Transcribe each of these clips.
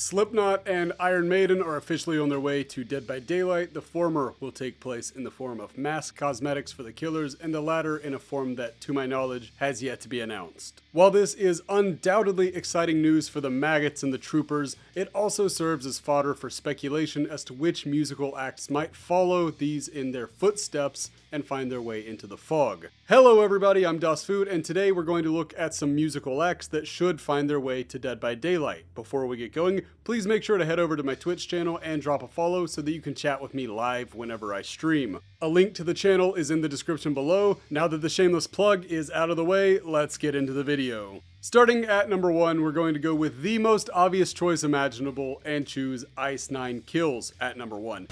Slipknot and Iron Maiden are officially on their way to Dead by Daylight. The former will take place in the form of mask cosmetics for the killers, and the latter in a form that, to my knowledge, has yet to be announced. While this is undoubtedly exciting news for the maggots and the troopers, it also serves as fodder for speculation as to which musical acts might follow these in their footsteps and find their way into the fog. Hello everybody, I'm DasFood, and today we're going to look at some musical acts that should find their way to Dead by Daylight. Before we get going, please make sure to head over to my Twitch channel and drop a follow so that you can chat with me live whenever I stream. A link to the channel is in the description below. Now that the shameless plug is out of the way, let's get into the video. Starting at number 1, we're going to go with the most obvious choice imaginable and choose Ice Nine Kills at number 1.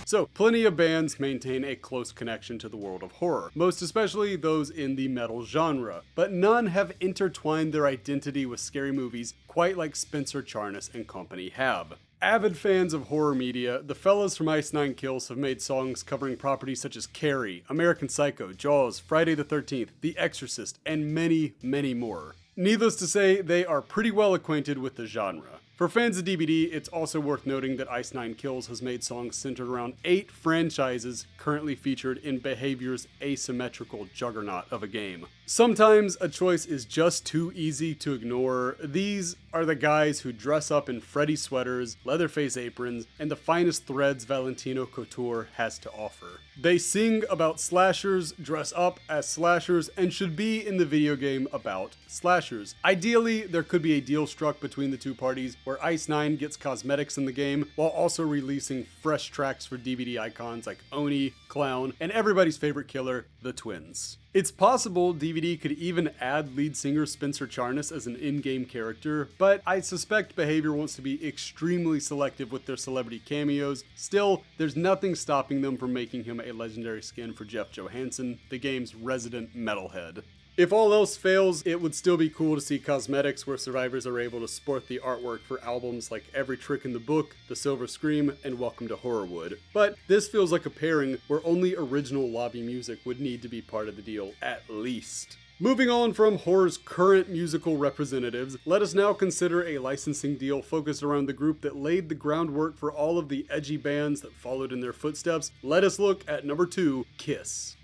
So, plenty of bands maintain a close connection to the world of horror, most especially those in the metal genre, but none have intertwined their identity with scary movies quite like Spencer Charnas and company have. Avid fans of horror media, the fellas from Ice Nine Kills have made songs covering properties such as Carrie, American Psycho, Jaws, Friday the 13th, The Exorcist, and many, many more. Needless to say, they are pretty well acquainted with the genre. For fans of DBD, it's also worth noting that Ice Nine Kills has made songs centered around 8 franchises currently featured in Behavior's asymmetrical juggernaut of a game. Sometimes a choice is just too easy to ignore. These are the guys who dress up in Freddy sweaters, Leatherface aprons, and the finest threads Valentino Couture has to offer. They sing about slashers, dress up as slashers, and should be in the video game about slashers. Ideally, there could be a deal struck between the two parties where Ice Nine gets cosmetics in the game while also releasing fresh tracks for DBD icons like Oni, Clown, and everybody's favorite killer, the Twins. It's possible DBD could even add lead singer Spencer Charnas as an in-game character, but I suspect Behavior wants to be extremely selective with their celebrity cameos. Still, there's nothing stopping them from making him a legendary skin for Jeff Johansson, the game's resident metalhead. If all else fails, it would still be cool to see cosmetics where survivors are able to sport the artwork for albums like Every Trick in the Book, The Silver Scream, and Welcome to Horrorwood. But this feels like a pairing where only original lobby music would need to be part of the deal, at least. Moving on from horror's current musical representatives, let us now consider a licensing deal focused around the group that laid the groundwork for all of the edgy bands that followed in their footsteps. Let us look at number 2, Kiss.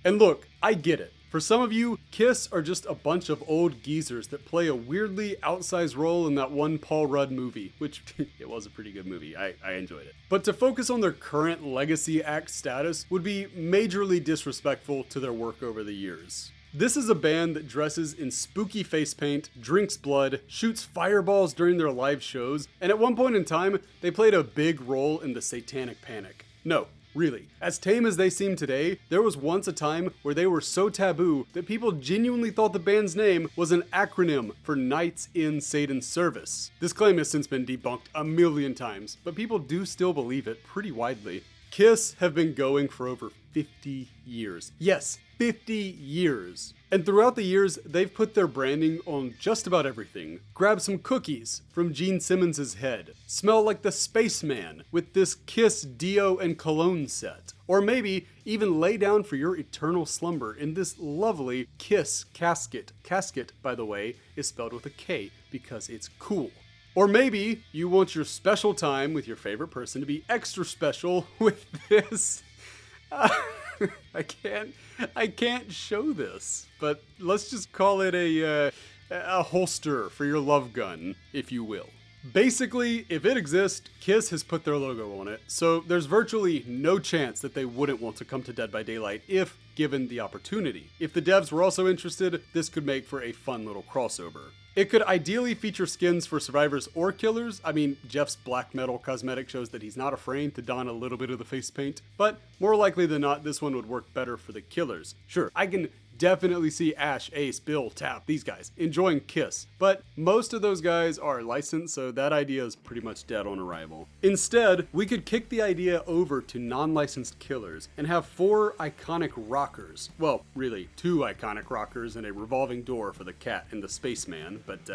And look, I get it. For some of you, Kiss are just a bunch of old geezers that play a weirdly outsized role in that one Paul Rudd movie, which it was a pretty good movie. I enjoyed it. But to focus on their current legacy act status would be majorly disrespectful to their work over the years. This is a band that dresses in spooky face paint, drinks blood, shoots fireballs during their live shows, and at one point in time, they played a big role in the Satanic Panic. No. Really, as tame as they seem today, there was once a time where they were so taboo that people genuinely thought the band's name was an acronym for Knights in Satan's Service. This claim has since been debunked a million times, but people do still believe it pretty widely. Kiss have been going for over 50 years. Yes, 50 years. And throughout the years, they've put their branding on just about everything. Grab some cookies from Gene Simmons' head. Smell like the spaceman with this Kiss Dio and Cologne set. Or maybe even lay down for your eternal slumber in this lovely Kiss casket. Casket, by the way, is spelled with a K because it's cool. Or maybe you want your special time with your favorite person to be extra special with this. I can't show this, but let's just call it a holster for your love gun, if you will. Basically, if it exists, Kiss has put their logo on it, so there's virtually no chance that they wouldn't want to come to Dead by Daylight if given the opportunity. If the devs were also interested, this could make for a fun little crossover. It could ideally feature skins for survivors or killers. I mean, Jeff's black metal cosmetic shows that he's not afraid to don a little bit of the face paint, but more likely than not, this one would work better for the killers. Sure, I can definitely see Ash, Ace, Bill, Tap, these guys enjoying Kiss, but most of those guys are licensed, so that idea is pretty much dead on arrival. Instead, we could kick the idea over to non-licensed killers and have 4 iconic rockers. Well, really, 2 iconic rockers and a revolving door for the cat and the spaceman, but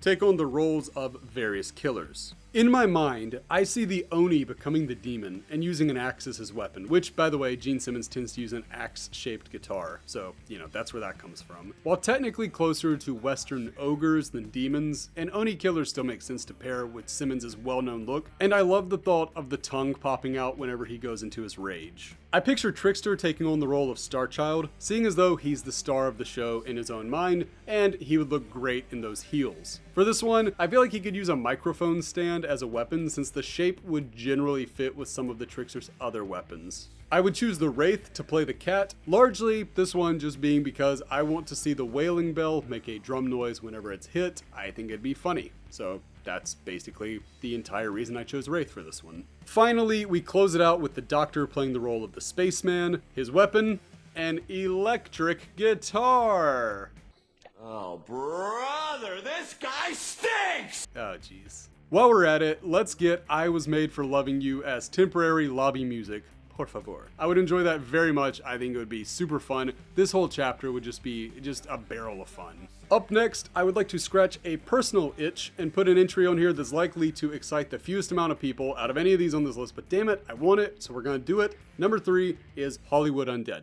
take on the roles of various killers. In my mind, I see the Oni becoming the demon and using an axe as his weapon, which, by the way, Gene Simmons tends to use an axe-shaped guitar, so, that's where that comes from. While technically closer to Western ogres than demons, an Oni killer still makes sense to pair with Simmons' well-known look, and I love the thought of the tongue popping out whenever he goes into his rage. I picture Trickster taking on the role of Starchild, seeing as though he's the star of the show in his own mind, and he would look great in those heels. For this one, I feel like he could use a microphone stand as a weapon since the shape would generally fit with some of the Trickster's other weapons. I would choose the Wraith to play the cat, largely this one just being because I want to see the wailing bell make a drum noise whenever it's hit. I think it'd be funny. So that's basically the entire reason I chose Wraith for this one. Finally, we close it out with the Doctor playing the role of the spaceman, his weapon, an electric guitar. Oh, brother, this guy stinks! Oh, jeez. While we're at it, let's get I Was Made for Loving You as temporary lobby music. Por favor. I would enjoy that very much. I think it would be super fun. This whole chapter would just be a barrel of fun. Up next, I would like to scratch a personal itch and put an entry on here that's likely to excite the fewest amount of people out of any of these on this list, but damn it, I want it, so we're gonna do it. Number 3 is Hollywood Undead.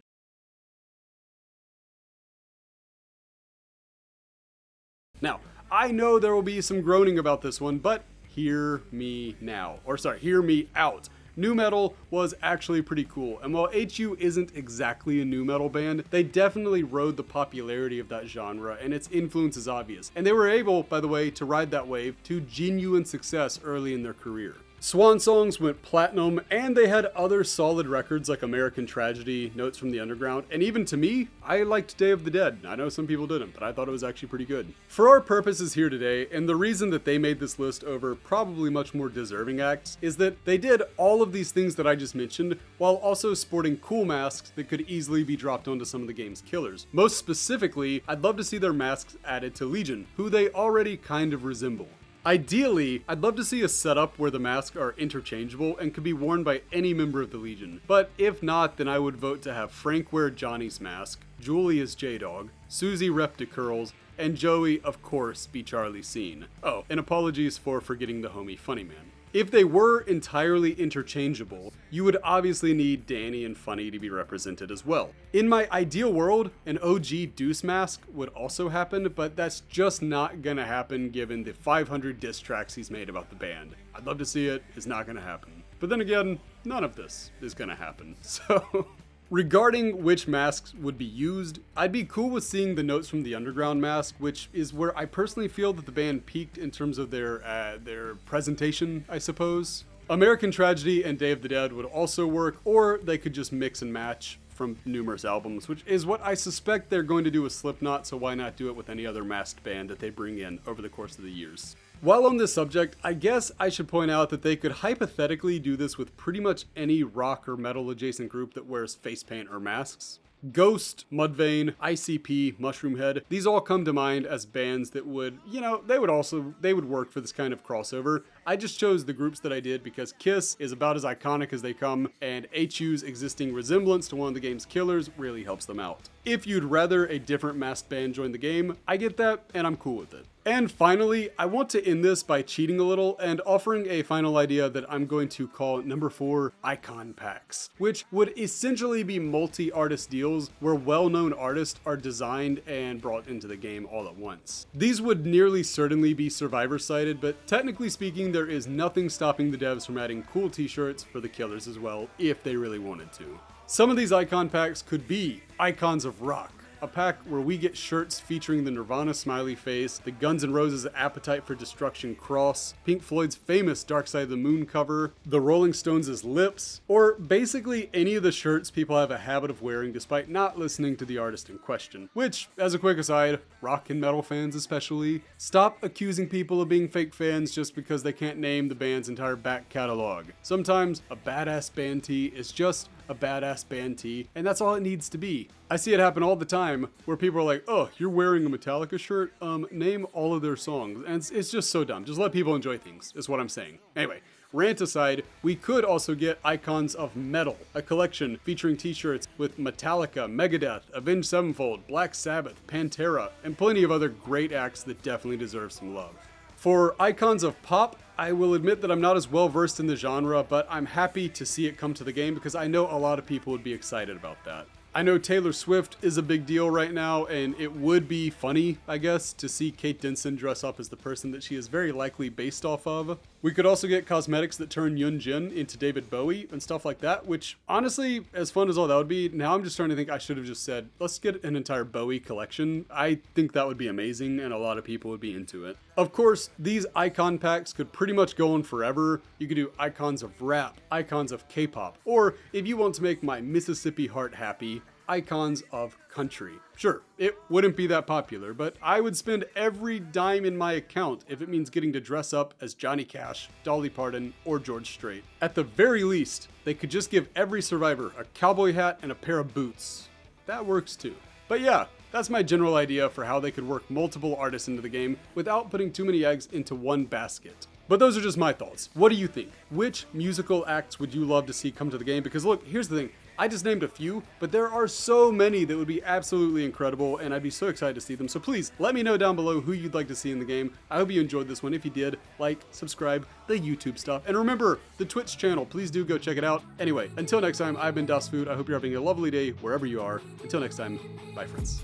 Now, I know there will be some groaning about this one, but hear me now. Hear me out. Nu metal was actually pretty cool, and while HU isn't exactly a nu metal band, they definitely rode the popularity of that genre, and its influence is obvious. And they were able, by the way, to ride that wave to genuine success early in their career. Swan Songs went platinum, and they had other solid records like American Tragedy, Notes from the Underground, and even to me, I liked Day of the Dead. I know some people didn't, but I thought it was actually pretty good. For our purposes here today, and the reason that they made this list over probably much more deserving acts, is that they did all of these things that I just mentioned, while also sporting cool masks that could easily be dropped onto some of the game's killers. Most specifically, I'd love to see their masks added to Legion, who they already kind of resemble. Ideally, I'd love to see a setup where the masks are interchangeable and could be worn by any member of the Legion. But if not, then I would vote to have Frank wear Johnny's mask, Julie as J-Dog, Susie rep to Curls, and Joey, of course, be Charlie Scene. Oh, and apologies for forgetting the homie Funny Man. If they were entirely interchangeable, you would obviously need Danny and Funny to be represented as well. In my ideal world, an OG Deuce mask would also happen, but that's just not gonna happen given the 500 diss tracks he's made about the band. I'd love to see it, it's not gonna happen. But then again, none of this is gonna happen, so... Regarding which masks would be used, I'd be cool with seeing the Notes from the Underground mask, which is where I personally feel that the band peaked in terms of their presentation, I suppose. American Tragedy and Day of the Dead would also work, or they could just mix and match from numerous albums, which is what I suspect they're going to do with Slipknot, so why not do it with any other masked band that they bring in over the course of the years. While on this subject, I guess I should point out that they could hypothetically do this with pretty much any rock or metal adjacent group that wears face paint or masks. Ghost, Mudvayne, ICP, Mushroomhead, these all come to mind as bands that would, they would work for this kind of crossover. I just chose the groups that I did because Kiss is about as iconic as they come, and HU's existing resemblance to one of the game's killers really helps them out. If you'd rather a different masked band join the game, I get that, and I'm cool with it. And finally, I want to end this by cheating a little and offering a final idea that I'm going to call number 4 Icon Packs, which would essentially be multi-artist deals where well-known artists are designed and brought into the game all at once. These would nearly certainly be survivor-sided, but technically speaking, there is nothing stopping the devs from adding cool t-shirts for the killers as well, if they really wanted to. Some of these Icon Packs could be Icons of Rock, a pack where we get shirts featuring the Nirvana smiley face, the Guns N' Roses Appetite for Destruction cross, Pink Floyd's famous Dark Side of the Moon cover, the Rolling Stones' lips, or basically any of the shirts people have a habit of wearing despite not listening to the artist in question. Which, as a quick aside, rock and metal fans especially, stop accusing people of being fake fans just because they can't name the band's entire back catalog. Sometimes a badass band tee is just a badass band tee, and that's all it needs to be. I see it happen all the time where people are like, oh, you're wearing a Metallica shirt? Name all of their songs. And it's just so dumb. Just let people enjoy things, is what I'm saying. Anyway, rant aside, we could also get Icons of Metal, a collection featuring t-shirts with Metallica, Megadeth, Avenged Sevenfold, Black Sabbath, Pantera, and plenty of other great acts that definitely deserve some love. For Icons of Pop, I will admit that I'm not as well versed in the genre, but I'm happy to see it come to the game because I know a lot of people would be excited about that. I know Taylor Swift is a big deal right now, and it would be funny, I guess, to see Kate Denson dress up as the person that she is very likely based off of. We could also get cosmetics that turn Yoon Jin into David Bowie and stuff like that, which honestly, as fun as all that would be, now I'm just starting to think I should have just said, let's get an entire Bowie collection. I think that would be amazing, and a lot of people would be into it. Of course, these icon packs could pretty much go on forever. You could do icons of rap, icons of K-pop, or if you want to make my Mississippi heart happy, icons of country. Sure, it wouldn't be that popular, but I would spend every dime in my account if it means getting to dress up as Johnny Cash, Dolly Parton, or George Strait. At the very least, they could just give every survivor a cowboy hat and a pair of boots. That works too. But yeah, that's my general idea for how they could work multiple artists into the game without putting too many eggs into one basket. But those are just my thoughts. What do you think? Which musical acts would you love to see come to the game? Because look, here's the thing. I just named a few, but there are so many that would be absolutely incredible, and I'd be so excited to see them. So please, let me know down below who you'd like to see in the game. I hope you enjoyed this one. If you did, like, subscribe, the YouTube stuff. And remember, the Twitch channel, please do go check it out. Anyway, until next time, I've been Das Food. I hope you're having a lovely day wherever you are. Until next time, bye friends.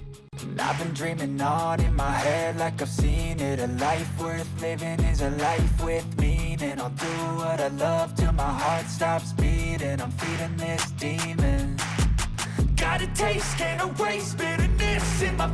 I've been dreaming on in my head like I've seen it. A life worth living is a life with meaning. I'll do what I love till my heart stops beating. I'm feeding this demon. Got a taste, can't erase bitterness in my